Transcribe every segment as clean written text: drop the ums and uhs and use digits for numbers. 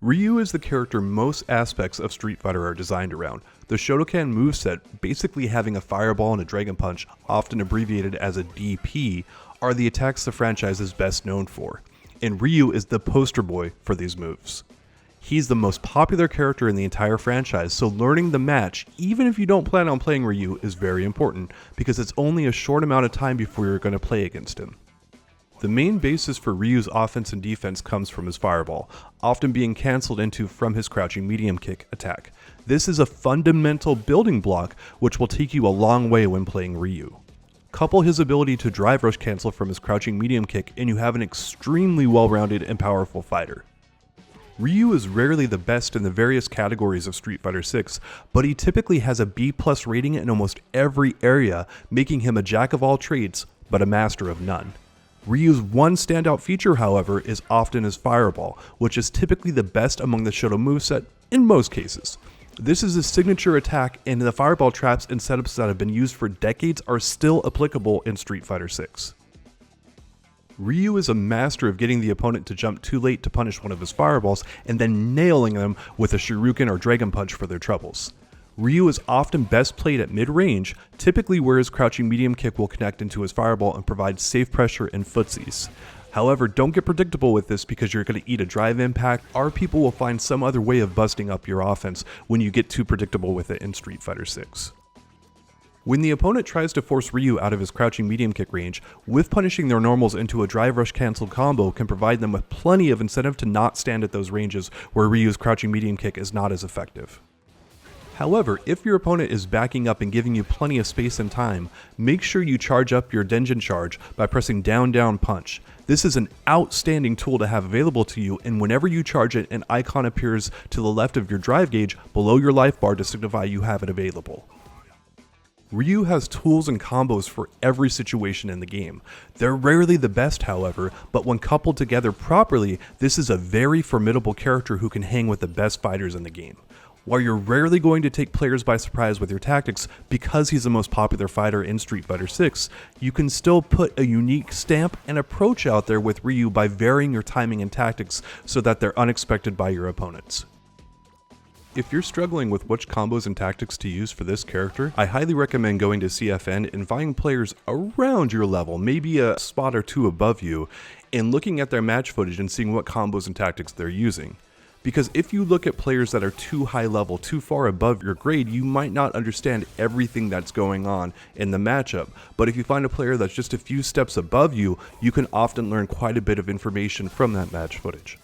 Ryu is the character most aspects of Street Fighter are designed around. The Shotokan moveset, basically having a fireball and a dragon punch, often abbreviated as a DP, are the attacks the franchise is best known for, and Ryu is the poster boy for these moves. He's the most popular character in the entire franchise, so learning the match, even if you don't plan on playing Ryu, is very important, because it's only a short amount of time before you're going to play against him. The main basis for Ryu's offense and defense comes from his fireball, often being cancelled into from his crouching medium kick attack. This is a fundamental building block which will take you a long way when playing Ryu. Couple his ability to drive rush cancel from his crouching medium kick and you have an extremely well-rounded and powerful fighter. Ryu is rarely the best in the various categories of Street Fighter 6, but he typically has a B+ rating in almost every area, making him a jack of all trades, but a master of none. Ryu's one standout feature, however, is often his fireball, which is typically the best among the Shoto moveset in most cases. This is his signature attack, and the fireball traps and setups that have been used for decades are still applicable in Street Fighter 6. Ryu is a master of getting the opponent to jump too late to punish one of his fireballs, and then nailing them with a shuriken or dragon punch for their troubles. Ryu is often best played at mid-range, typically where his crouching medium kick will connect into his fireball and provide safe pressure and footsies. However, don't get predictable with this because you're going to eat a drive impact, or people will find some other way of busting up your offense when you get too predictable with it in Street Fighter 6. When the opponent tries to force Ryu out of his crouching medium kick range, with punishing their normals into a drive rush cancel combo can provide them with plenty of incentive to not stand at those ranges where Ryu's crouching medium kick is not as effective. However, if your opponent is backing up and giving you plenty of space and time, make sure you charge up your Denjin charge by pressing down down punch. This is an outstanding tool to have available to you, and whenever you charge it, an icon appears to the left of your drive gauge below your life bar to signify you have it available. Ryu has tools and combos for every situation in the game. They're rarely the best, however, but when coupled together properly, this is a very formidable character who can hang with the best fighters in the game. While you're rarely going to take players by surprise with your tactics because he's the most popular fighter in Street Fighter 6, you can still put a unique stamp and approach out there with Ryu by varying your timing and tactics so that they're unexpected by your opponents. If you're struggling with which combos and tactics to use for this character, I highly recommend going to CFN and finding players around your level, maybe a spot or two above you, and looking at their match footage and seeing what combos and tactics they're using. Because if you look at players that are too high level, too far above your grade, you might not understand everything that's going on in the matchup. But if you find a player that's just a few steps above you, you can often learn quite a bit of information from that match footage.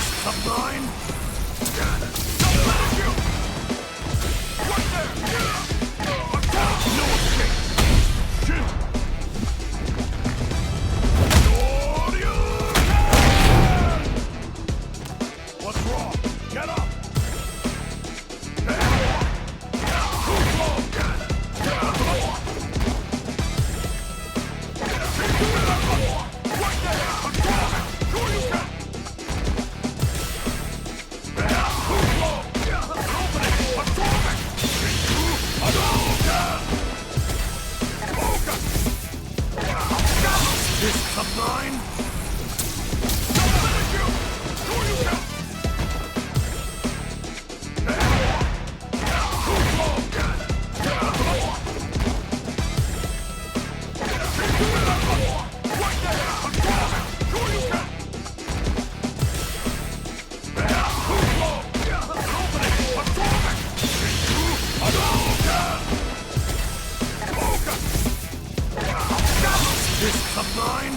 This of mine. Don't let it go. Right there. No escape. Shoot. What's wrong? Get up. This of mine. Don't let it go. Sure you can. This of mine?